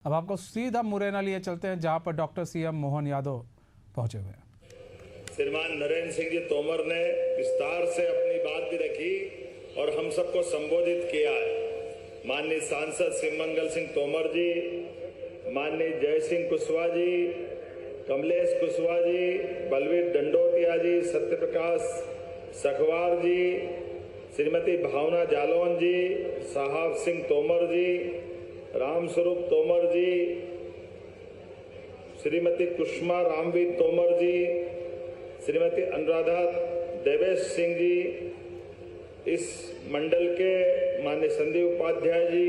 अब आपको सीधा मुरैना लिए चलते हैं, जहां पर डॉक्टर सीएम मोहन यादव पहुंचे हुए हैं। श्रीमान नरेंद्र सिंह जी तोमर ने विस्तार से अपनी बात भी रखी और हम सबको संबोधित किया है। माननीय सांसद शिवमंगल सिंह तोमर जी, माननीय जय सिंह कुशवाहा जी, कमलेश कुशवाहा जी, बलवीर दंडोतिया जी, सत्यप्रकाश सखवार जी, श्रीमती भावना जालौन जी, साहब सिंह तोमर जी, रामस्वरूप तोमर जी, श्रीमती कुष्मा रामवीर तोमर जी, श्रीमती अनुराधा देवेश सिंह जी, इस मंडल के माननीय संदीप उपाध्याय जी,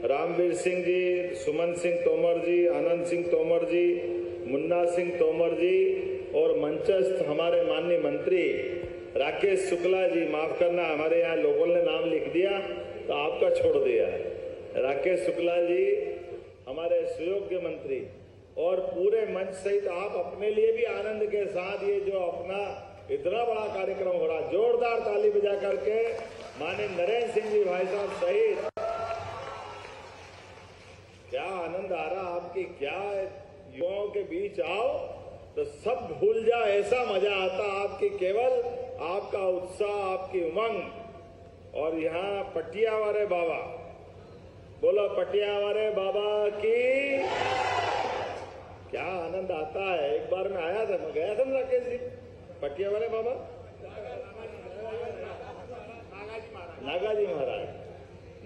रामवीर सिंह जी, सुमन सिंह तोमर जी, आनंद सिंह तोमर जी, मुन्ना सिंह तोमर जी और मंचस्थ हमारे माननीय मंत्री राकेश शुक्ला जी, माफ करना हमारे यहाँ लोगों ने नाम लिख दिया तो आपका छोड़ दिया है। राकेश शुक्ला जी हमारे सुयोग्य मंत्री और पूरे मंच सहित आप अपने लिए भी आनंद के साथ ये जो अपना इतना बड़ा कार्यक्रम हो रहा, जोरदार ताली बजा करके माननीय नरेंद्र सिंह जी भाई साहब सहित क्या आनंद आ रहा आपकी, क्या युवाओं के बीच आओ तो सब भूल जाओ, ऐसा मजा आता आपकी, केवल आपका उत्साह, आपकी उमंग। और यहाँ पटिया वाले बाबा, बोलो पटिया वाले बाबा की, क्या आनंद आता है। एक बार मैं आया था, मैं गया था ना राकेश जी, पटिया वाले बाबा नागाजी महाराज,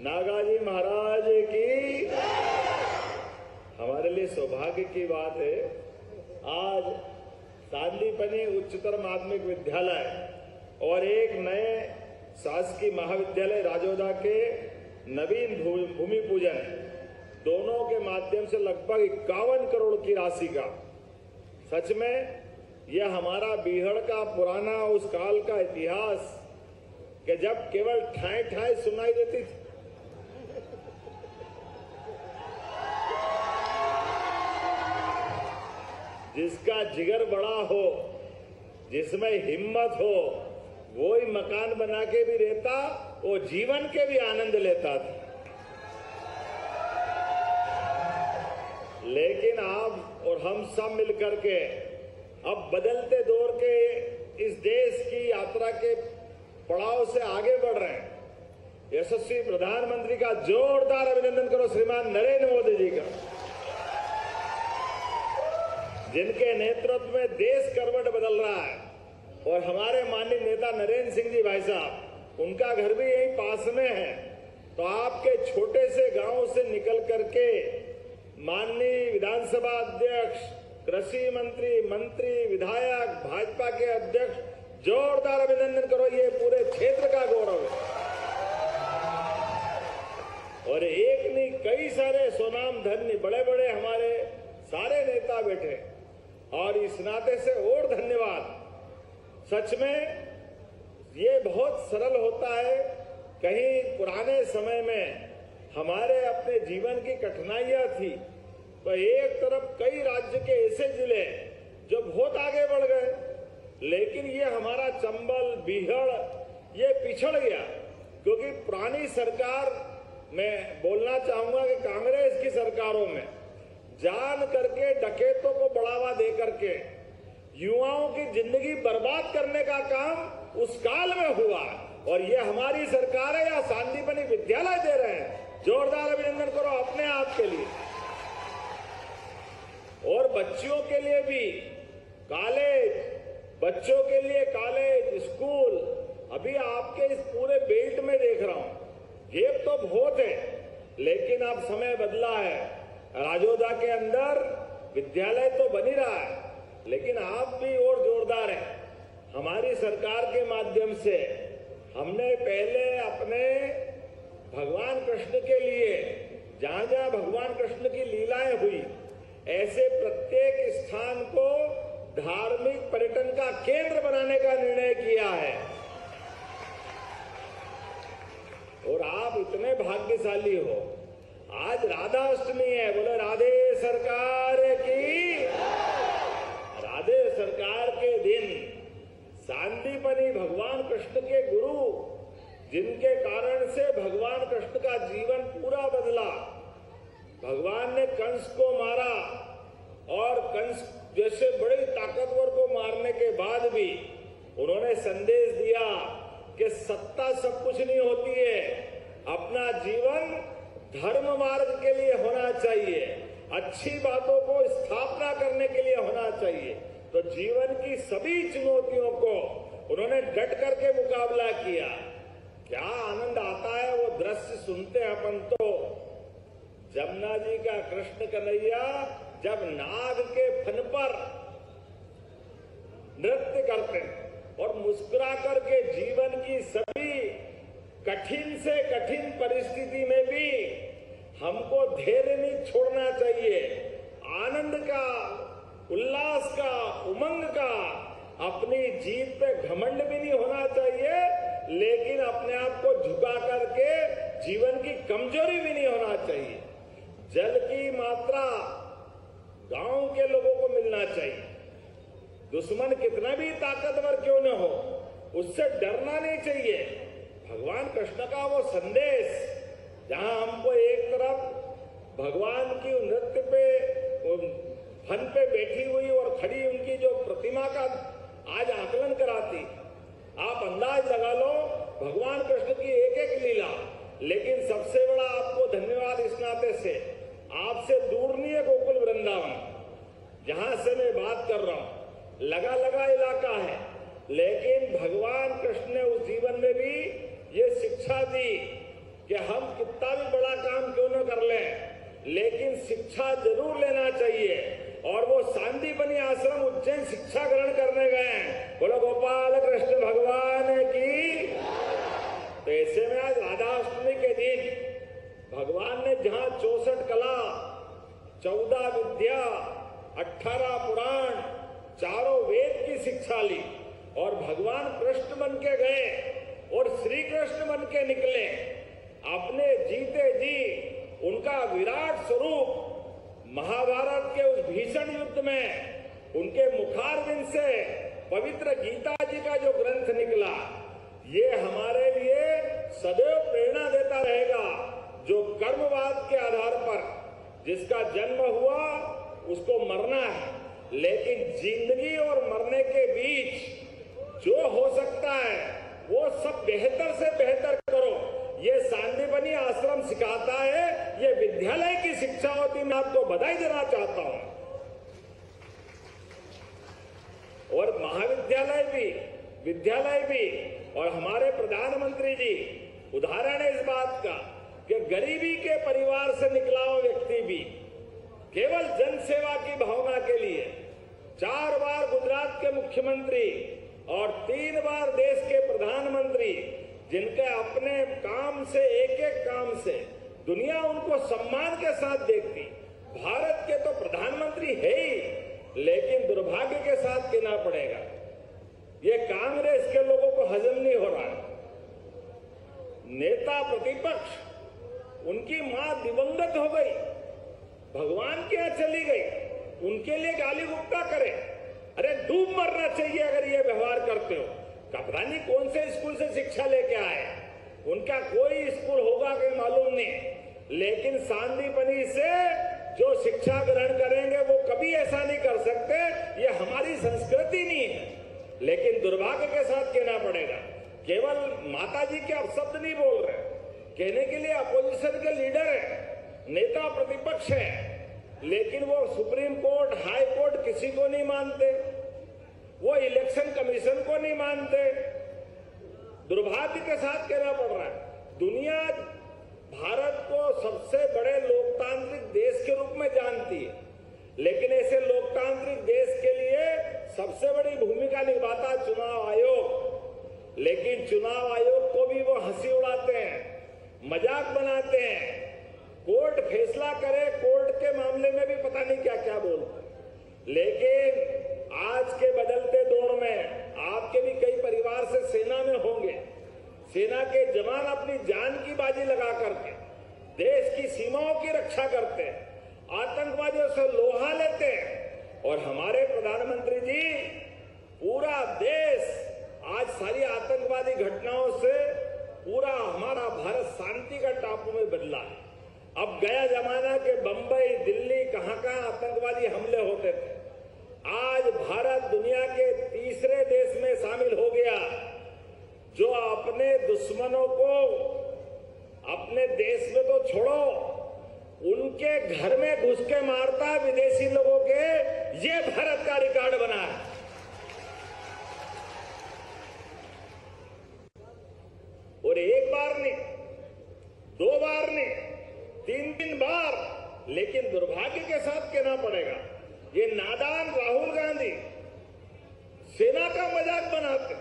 नागाजी महाराज की। हमारे लिए सौभाग्य की बात है, आज सांदीपनी उच्चतर माध्यमिक विद्यालय और एक नए शासकीय महाविद्यालय राजोदा के नवीन भूमि पूजन, दोनों के माध्यम से लगभग 51 करोड़ की राशि का, सच में यह हमारा बीहड़ का पुराना उस काल का इतिहास कि जब केवल ठाए ठाए सुनाई देती थी, जिसका जिगर बड़ा हो, जिसमें हिम्मत हो, वो ही मकान बना के भी रहता, वो जीवन के भी आनंद लेता था। लेकिन आप और हम सब मिलकर के अब बदलते दौर के इस देश की यात्रा के पड़ाव से आगे बढ़ रहे हैं। यशस्वी प्रधानमंत्री का जोरदार अभिनंदन करो श्रीमान नरेंद्र मोदी जी का, जिनके नेतृत्व में देश करवट बदल रहा है। और हमारे माननीय नेता नरेंद्र सिंह जी भाई साहब, उनका घर भी यहीं पास में है, तो आपके छोटे से गांव से निकल करके माननीय विधानसभा अध्यक्ष, कृषि मंत्री, मंत्री, विधायक, भाजपा के अध्यक्ष, जोरदार अभिनंदन करो, ये पूरे क्षेत्र का गौरव है। और एक नहीं कई सारे स्वनाम धन्य बड़े बड़े हमारे सारे नेता बैठे, और इस नाते से और धन्यवाद। सच में ये बहुत सरल होता है, कहीं पुराने समय में हमारे अपने जीवन की कठिनाइयां थी, तो एक तरफ कई राज्य के ऐसे जिले जो बहुत आगे बढ़ गए, लेकिन ये हमारा चंबल, बीहड़ ये पिछड़ गया, क्योंकि पुरानी सरकार, मैं बोलना चाहूंगा कि कांग्रेस की सरकारों में जान करके डकैतों को बढ़ावा दे करके युवाओं की जिंदगी बर्बाद करने का काम उस काल में हुआ, और ये हमारी सरकार है या सांदीपनी विद्यालय दे रहे हैं। जोरदार अभिनंदन करो अपने आप के लिए। और बच्चियों के लिए भी कॉलेज, बच्चों के लिए कॉलेज, स्कूल, अभी आपके इस पूरे बेल्ट में देख रहा हूं, गेप तो बहुत है, लेकिन अब समय बदला है। राजोदा के अंदर विद्यालय तो बन ही रहा है, लेकिन आप भी और जोरदार हैं। हमारी सरकार के माध्यम से हमने पहले अपने भगवान कृष्ण के लिए, जहां जहां भगवान कृष्ण की लीलाएं हुई, ऐसे प्रत्येक स्थान को धार्मिक पर्यटन का केंद्र बनाने का निर्णय किया है। और आप इतने भाग्यशाली हो, आज राधा अष्टमी है, बोले राधे सरकार की। राधे सरकार के दिन सांदीपनी भगवान कृष्ण के गुरु, जिनके कारण से भगवान कृष्ण का जीवन पूरा बदला, भगवान ने कंस को मारा और कंस जैसे बड़े ताकतवर को मारने के बाद भी उन्होंने संदेश दिया कि सत्ता सब कुछ नहीं होती है, अपना जीवन धर्म मार्ग के लिए होना चाहिए, अच्छी बातों को स्थापना करने के लिए होना चाहिए। तो जीवन की सभी चुनौतियों को उन्होंने डट करके मुकाबला किया। क्या आनंद आता है वो दृश्य सुनते हैं अपन तो। जमुना जी का कृष्ण कन्हैया जब नाग के फन पर नृत्य करते हैं और मुस्कुरा करके जीवन की सभी कठिन से कठिन परिस्थिति में भी हमको धैर्य नहीं छोड़ना चाहिए, आनंद का, उल्लास का, उमंग का, अपनी जीत पे घमंड भी नहीं होना चाहिए, लेकिन अपने आप को झुका करके जीवन की कमजोरी भी नहीं होना चाहिए। जल की मात्रा गांव के लोगों को मिलना चाहिए। दुश्मन कितना भी ताकतवर क्यों न हो, उससे डरना नहीं चाहिए। भगवान कृष्ण का वो संदेश, जहां हमको एक तरफ भगवान की नृत्य पे, फन पे बैठी हुई और खड़ी उनकी जो प्रतिमा का आज आकलन कराती, आप अंदाज लगा लो भगवान कृष्ण की एक एक लीला। लेकिन सबसे बड़ा आपको धन्यवाद इस नाते से, आपसे दूर नहीं है गोकुल वृंदावन, जहां से मैं बात कर रहा हूं, लगा लगा इलाका है, लेकिन भगवान कृष्ण ने उस जीवन में भी ये शिक्षा दी कि हम कितना भी बड़ा काम क्यों न कर लें, लेकिन शिक्षा जरूर लेना चाहिए। और वो सांदीपनी आश्रम उज्जैन शिक्षा ग्रहण करने गए हैं। बोलो गोपाल कृष्ण भगवान की। तो ऐसे में आज राधाष्टमी के दिन भगवान ने जहां 64 कला, 14 विद्या, 18 पुराण, चारों वेद की शिक्षा ली और भगवान कृष्ण बन के गए और श्री कृष्ण बन के निकले, अपने जीते जी उनका विराट स्वरूप महाभारत के उस भीषण युद्ध में उनके मुखारविंद से पवित्र गीता जी का जो ग्रंथ निकला, ये हमारे लिए सदैव प्रेरणा देता रहेगा। जो कर्मवाद के आधार पर जिसका जन्म हुआ उसको मरना है, लेकिन जिंदगी और मरने के बीच जो हो सकता है वो सब बेहतर से बेहतर करो, ये सांदीपनी आश्रम सिखाता है। ये विद्यालय की शिक्षा होती, मैं आपको बधाई देना चाहता हूं। और महाविद्यालय भी, विद्यालय भी, और हमारे प्रधानमंत्री जी उदाहरण है इस बात का कि गरीबी के परिवार से निकला हुआ व्यक्ति भी केवल जन सेवा की भावना के लिए 4 बार गुजरात के मुख्यमंत्री और 3 बार देश के प्रधानमंत्री, जिनके अपने काम से, एक एक काम से दुनिया उनको सम्मान के साथ देखती। भारत के तो प्रधानमंत्री है ही, लेकिन दुर्भाग्य के साथ कहना पड़ेगा ये कांग्रेस के लोगों को हजम नहीं हो रहा। नेता प्रतिपक्ष, उनकी मां दिवंगत हो गई, भगवान के यहां चली गई, उनके लिए गाली गुप्ता करे। अरे डूब मरना चाहिए अगर ये व्यवहार करते हो। पता नहीं कौन से स्कूल से शिक्षा लेके आए, उनका कोई स्कूल होगा कि मालूम नहीं, लेकिन सांदीपनी से जो शिक्षा ग्रहण करेंगे वो कभी ऐसा नहीं कर सकते, ये हमारी संस्कृति नहीं है। लेकिन दुर्भाग्य के साथ कहना पड़ेगा, केवल माता जी के अपशब्द नहीं बोल रहे, कहने के लिए अपोजिशन के लीडर है, नेता प्रतिपक्ष है, लेकिन वो सुप्रीम कोर्ट, हाई कोर्ट किसी को नहीं मानते, वो इलेक्शन कमीशन को नहीं मानते। दुर्भाग्य के साथ कहना पड़ रहा है, दुनिया भारत को सबसे बड़े लोकतांत्रिक देश के रूप में जानती है, लेकिन ऐसे लोकतांत्रिक देश के लिए सबसे बड़ी भूमिका निभाता चुनाव आयोग। लेकिन चुनाव आयोग को भी वो हंसी उड़ाते हैं, मजाक बनाते हैं, कोर्ट फैसला करे, कोर्ट के मामले में भी पता नहीं क्या क्या बोलते। लेकिन आज के बदलते दौर में आपके भी कई परिवार से सेना में होंगे, सेना के जवान अपनी जान की बाजी लगा करके देश की सीमाओं की रक्षा करते हैं, आतंकवादियों से लोहा लेते हैं। और हमारे प्रधानमंत्री जी, पूरा देश आज सारी आतंकवादी घटनाओं से पूरा हमारा भारत शांति का टापू में बदला है। अब गया जमाना के बंबई, दिल्ली, कहां आतंकवादी हमले होते थे। आज भारत दुनिया के तीसरे देश में शामिल हो गया जो अपने दुश्मनों को अपने देश में तो छोड़ो, उनके घर में घुस के मारता है विदेशी लोगों के। ये भारत का रिकॉर्ड बना है। और एक बार नहीं, दो बार नहीं, तीन बार। लेकिन दुर्भाग्य के साथ कहना पड़ेगा, ये नादान राहुल गांधी सेना का मजाक बनाते,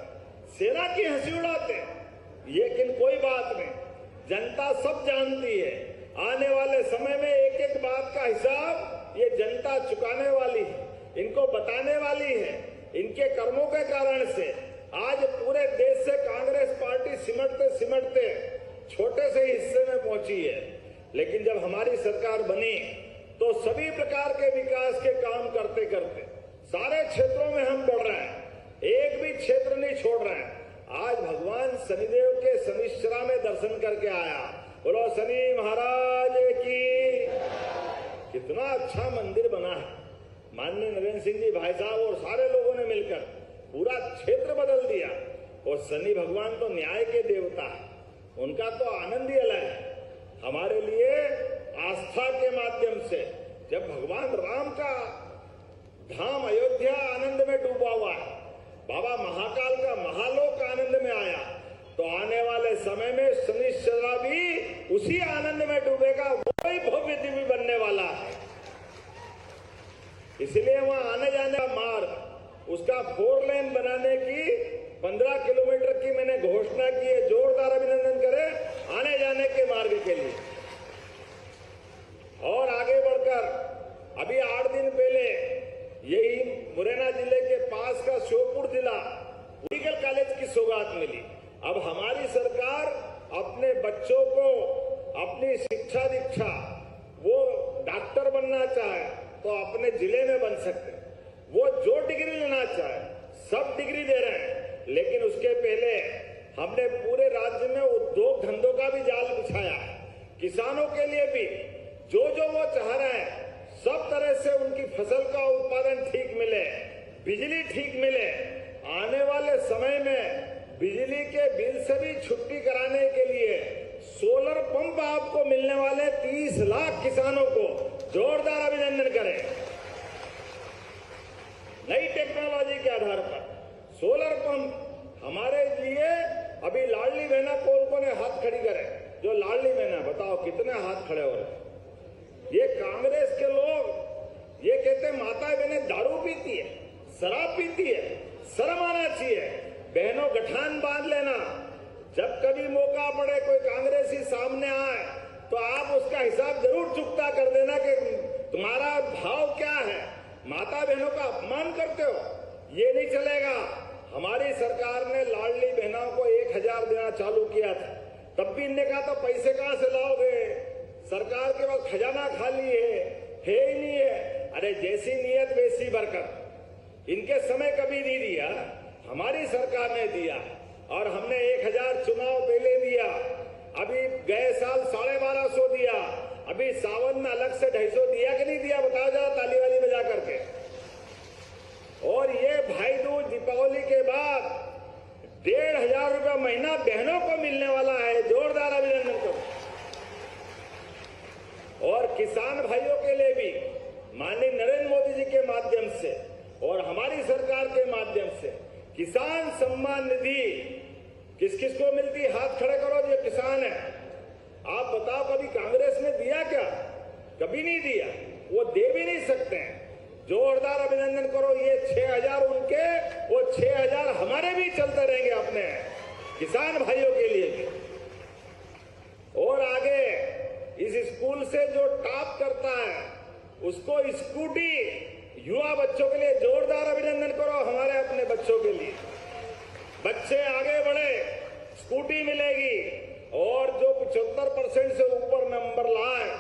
सेना की हंसी उड़ाते। लेकिन कोई बात नहीं, जनता सब जानती है। आने वाले समय में एक एक बात का हिसाब ये जनता चुकाने वाली है, इनको बताने वाली है। इनके कर्मों के कारण से आज पूरे देश से कांग्रेस पार्टी सिमटते सिमटते छोटे से हिस्से में पहुंची है। लेकिन जब हमारी सरकार बनी तो सभी प्रकार के विकास के काम करते करते सारे क्षेत्रों में हम बढ़ रहे हैं, एक भी क्षेत्र नहीं छोड़ रहे हैं। आज भगवान शनिदेव के शनिश्चरा में दर्शन करके आया। बोलो शनि महाराज की। कितना अच्छा मंदिर बना है। माननीय नरेंद्र सिंह जी भाई साहब और सारे लोगों ने मिलकर पूरा क्षेत्र बदल दिया। और शनि भगवान तो न्याय के देवता है, उनका तो आनंद ही अलग है। हमारे लिए आस्था के माध्यम से जब भगवान राम का धाम अयोध्या आनंद में डूबा हुआ है, बाबा महाकाल का महालोक आनंद में आया, तो आने वाले समय में शनिश्चरा भी उसी आनंद में डूबेगा। वही भव्य दिव्य बनने वाला है। इसलिए वहां आने जाने का मार्ग, उसका 4 लेन बनाने की 15 किलोमीटर की मैंने घोषणा की है। जोरदार अभिनंदन करें आने जाने के मार्ग के लिए। और आगे बढ़कर अभी 8 दिन पहले यही मुरैना जिले के पास का श्योपुर जिला मेडिकल कॉलेज की सौगात मिली। अब हमारी सरकार अपने बच्चों को अपनी शिक्षा दीक्षा, वो डॉक्टर बनना चाहे तो अपने जिले में बन सकते हैं। वो जो डिग्री लेना चाहे सब डिग्री दे रहे हैं। लेकिन उसके पहले हमने पूरे राज्य में उद्योग धंधों का भी जाल बिछाया है। किसानों के लिए भी जो वो चाह रहे हैं, सब तरह से उनकी फसल का उत्पादन ठीक मिले, बिजली ठीक मिले। आने वाले समय में बिजली के बिल से भी छुट्टी कराने के लिए सोलर पंप आपको मिलने वाले 30 लाख किसानों को जोरदार अभिनंदन करें। नई टेक्नोलॉजी के आधार पर सोलर पंप हमारे लिए। अभी लाडली बहना कौन ने हाथ खड़ी करे? जो लाडली बहना, बताओ कितने हाथ खड़े हो रहे? ये कांग्रेस के लोग ये कहते माता बहनें दारू पीती है, शराब पीती है, शर्म आना चाहिए। बहनों गठान बांध लेना, जब कभी मौका पड़े कोई कांग्रेसी सामने आए तो आप उसका हिसाब जरूर चुकता कर देना कि तुम्हारा भाव क्या है। माता बहनों का अपमान करते हो, ये नहीं चलेगा। हमारी सरकार ने लाडली बहनों को 1000 देना चालू किया था, तब भी इनने कहा तो पैसे कहां से लाओगे, सरकार के पास खजाना खाली है ही नहीं है। अरे जैसी नीयत वैसी बरकत। इनके समय कभी नहीं दिया, हमारी सरकार ने दिया। और हमने 1000 चुनाव पहले दिया, अभी गए साल 1250 दिया, अभी सावन में अलग से 250 दिया कि नहीं दिया? बताओ जरा ताली वाली बजा करके। और ये भाई दूज दीपावली के बाद 1500 रुपया महीना बहनों को मिलने वाला है। जोरदार अभिनंदन करो। और किसान भाइयों के लिए भी माननीय नरेंद्र मोदी जी के माध्यम से और हमारी सरकार के माध्यम से किसान सम्मान निधि किस किस को मिलती? हाथ खड़े करो जो किसान है। आप बताओ कभी कांग्रेस ने दिया क्या? कभी नहीं दिया, वो दे भी नहीं सकते हैं। जोरदार अभिनंदन करो। ये 6000 उनके, वो 6000 हमारे भी चलते रहेंगे अपने किसान भाइयों के लिए भी। और आगे इस स्कूल से जो टॉप करता है उसको स्कूटी युवा बच्चों के लिए जोरदार अभिनंदन करो। हमारे अपने बच्चों के लिए बच्चे आगे बढ़े, स्कूटी मिलेगी। और जो 75% से ऊपर नंबर लाए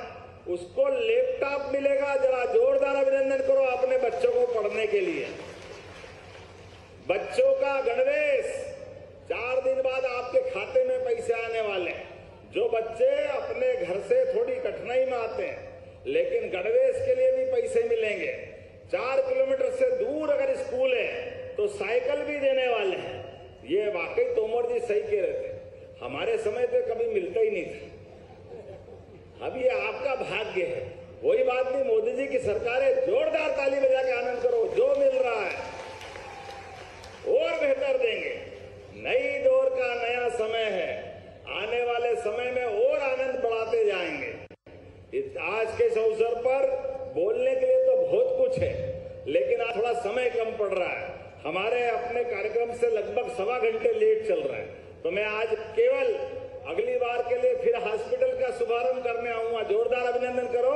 उसको लैपटॉप मिलेगा। जरा जोरदार अभिनंदन करो अपने बच्चों को पढ़ने के लिए। बच्चों का गणवेश 4 दिन बाद आपके खाते में पैसे आने वाले। जो बच्चे अपने घर से थोड़ी कठिनाई में आते हैं लेकिन गणवेश के लिए भी पैसे मिलेंगे, 4 किलोमीटर से दूर अगर स्कूल है तो साइकिल भी देने वाले हैं। ये वाकई तोमर जी सही कह रहे थे, हमारे समय पे कभी मिलता ही नहीं था। अब ये आपका भाग्य है। कोई बात नहीं, मोदी जी की सरकार है, जोरदार ताली बजा के आनंद करो। जो मिल रहा है और बेहतर देंगे। नई दौर का नया समय है, आने वाले समय में और आनंद बढ़ाते जाएंगे। आज के इस अवसर पर बोलने के लिए तो बहुत कुछ है, लेकिन आज थोड़ा समय कम पड़ रहा है। हमारे अपने कार्यक्रम से लगभग 1.25 घंटे लेट चल रहा है, तो मैं आज केवल अगली बार के लिए फिर हॉस्पिटल का शुभारंभ करने आऊंगा। जोरदार अभिनंदन करो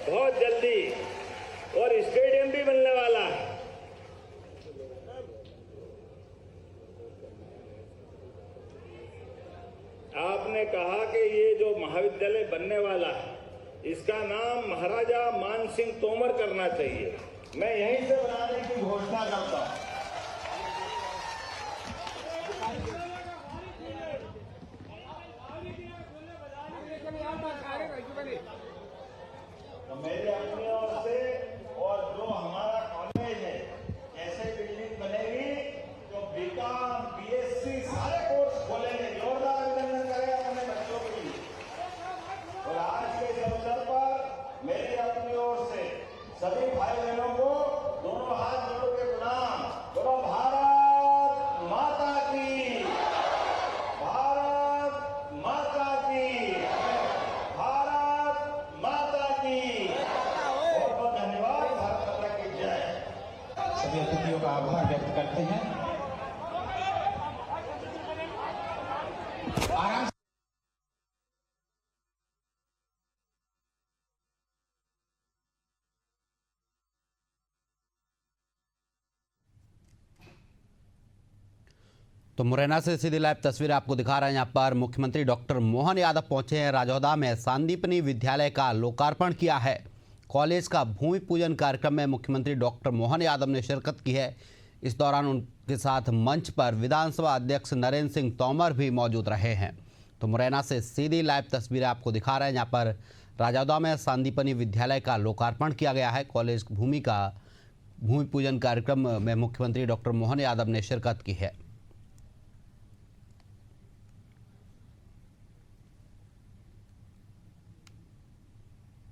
बहुत जल्दी। और स्टेडियम भी बनने वाला है। आपने कहा कि ये जो महाविद्यालय बनने वाला है इसका नाम महाराजा मान सिंह तोमर करना चाहिए। मैं यहीं से बनाने की घोषणा करता हूं। तो मेरी अपनी ओर से और जो हमारा कॉलेज है, ऐसे बिल्डिंग बनेगी तो बीकॉम, बीएससी सारे कोर्स खोलेंगे। जोरदार अभिनंदन करें अपने बच्चों के लिए। और आज के इस अवसर पर मेरी अपनी ओर से सभी भाई बहनों को दोनों हाथ जोड़ के प्रणाम। बोलो भारत माता की, भारत माता की, भारत माता की। बहुत बहुत धन्यवाद। भारत माता की जय। सभी अतिथियों का आभार व्यक्त करते हैं। आराम तो मुरैना से सीधी लाइव तस्वीर आपको दिखा रहे हैं। यहाँ पर मुख्यमंत्री डॉक्टर मोहन यादव पहुंचे हैं। राजौदा में सांदीपनी विद्यालय का लोकार्पण किया है। कॉलेज का भूमि पूजन कार्यक्रम में मुख्यमंत्री डॉक्टर मोहन यादव ने शिरकत की है। इस दौरान उनके साथ मंच पर विधानसभा अध्यक्ष नरेंद्र सिंह तोमर भी मौजूद रहे हैं। तो मुरैना से सीधी लाइव तस्वीरें आपको दिखा रहे हैं। यहाँ पर राजौदा में सांदीपनी विद्यालय का लोकार्पण किया गया है। कॉलेज भूमि पूजन कार्यक्रम में मुख्यमंत्री डॉक्टर मोहन यादव ने शिरकत की है।